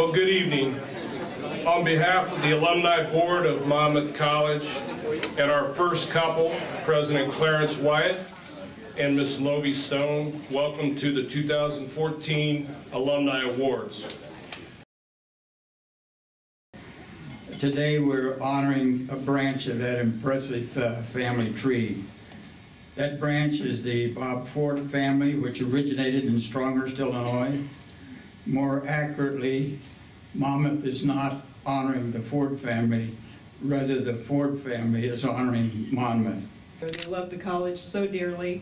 Well, good evening. On behalf of the Alumni Board of Monmouth College and our first couple, President Clarence Wyatt and Miss Lovie Stone, welcome to the 2014 Alumni Awards. Today we're honoring a branch of that impressive family tree. That branch is the Bob Ford family, which originated in Stronghurst, Illinois. More accurately, Monmouth is not honoring the Ford family, rather the Ford family is honoring Monmouth. They love the college so dearly.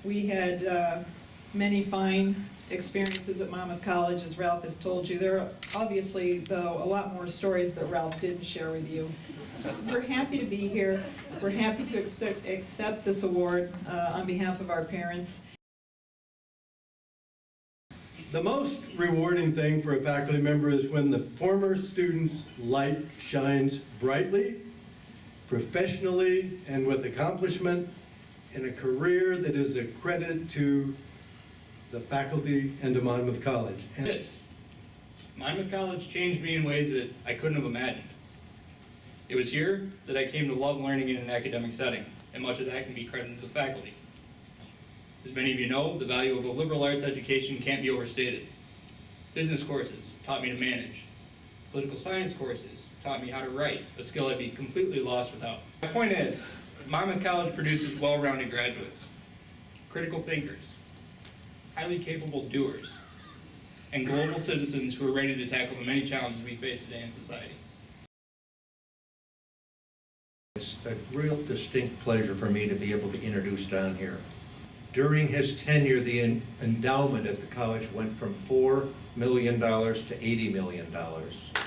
We had many fine experiences at Monmouth College, as Ralph has told you. There are obviously, though, a lot more stories that Ralph didn't share with you. We're happy to be here. We're happy to accept this award on behalf of our parents. The most rewarding thing for a faculty member is when the former student's light shines brightly, professionally, and with accomplishment in a career that is a credit to the faculty and to Monmouth College. And Monmouth College changed me in ways that I couldn't have imagined. It was here that I came to love learning in an academic setting, and much of that can be credited to the faculty. As many of you know, the value of a liberal arts education can't be overstated. Business courses taught me to manage. Political science courses taught me how to write, a skill I'd be completely lost without. My point is, Monmouth College produces well-rounded graduates, critical thinkers, highly capable doers, and global citizens who are ready to tackle the many challenges we face today in society. It's a real distinct pleasure for me to be able to introduce Don here. During his tenure, the endowment at the college went from $4 million to $80 million.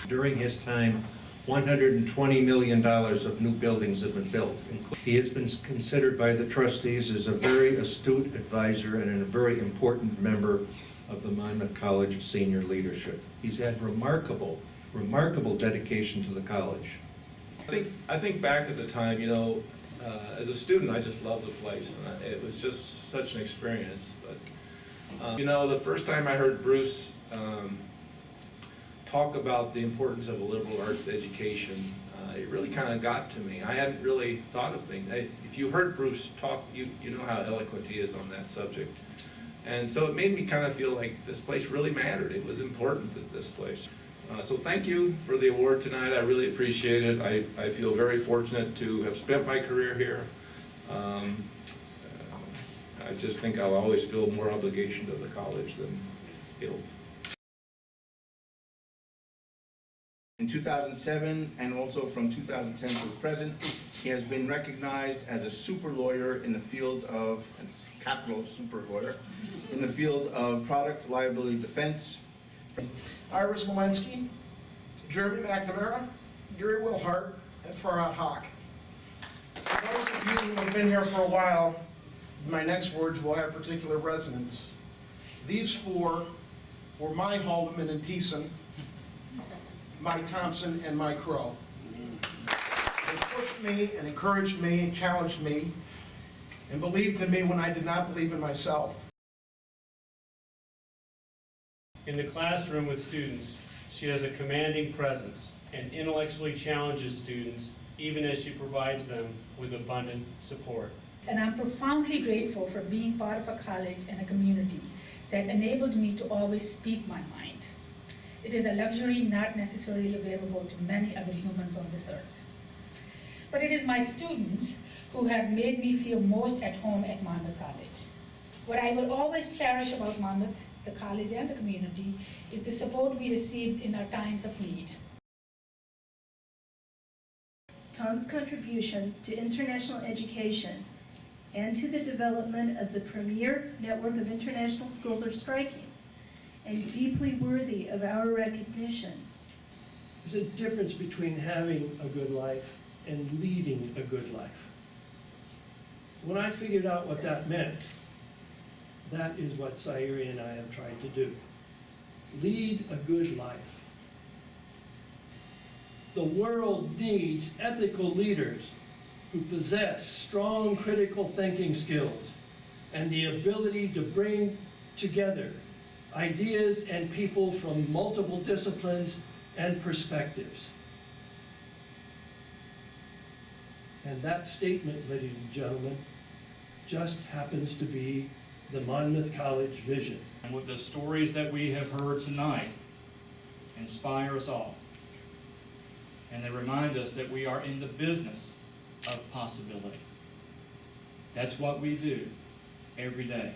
During his time, $120 million of new buildings have been built. He has been considered by the trustees as a very astute advisor and a very important member of the Monmouth College senior leadership. He's had remarkable dedication to the college. I think back at the time, you know, as a student, I just loved the place. And it was just such an experience. But, you know, the first time I heard Bruce talk about the importance of a liberal arts education, it really kind of got to me. I hadn't really thought of things. If you heard Bruce talk, you know how eloquent he is on that subject. And so it made me kind of feel like this place really mattered. It was important at this place. So thank you for the award tonight. I really appreciate it. I feel very fortunate to have spent my career here. I just think I'll always feel more obligation to the college than guilt. In 2007 and also from 2010 to the present, he has been recognized as a super lawyer in the field of, capital super lawyer, in the field of product liability defense. Ira Smolensky, Jeremy McNamara, Gary Wilhart, and Farhat. For those of you who have been here for a while, my next words will have particular resonance. These four were my Haldeman and Thiessen, my Thompson, and my Crow. They pushed me and encouraged me and challenged me and believed in me when I did not believe in myself. In the classroom with students, she has a commanding presence and intellectually challenges students even as she provides them with abundant support. And I'm profoundly grateful for being part of a college and a community that enabled me to always speak my mind. It is a luxury not necessarily available to many other humans on this earth. But it is my students who have made me feel most at home at Monmouth College. What I will always cherish about Monmouth, the college and the community, is the support we received in our times of need. Tom's contributions to international education and to the development of the premier network of international schools are striking and deeply worthy of our recognition. There's a difference between having a good life and leading a good life. When I figured out what that meant, that is what Sayuri and I have tried to do. Lead a good life. The world needs ethical leaders who possess strong critical thinking skills and the ability to bring together ideas and people from multiple disciplines and perspectives. And that statement, ladies and gentlemen, just happens to be the Monmouth College vision. And with the stories that we have heard tonight inspire us all. And they remind us that we are in the business of possibility. That's what we do every day.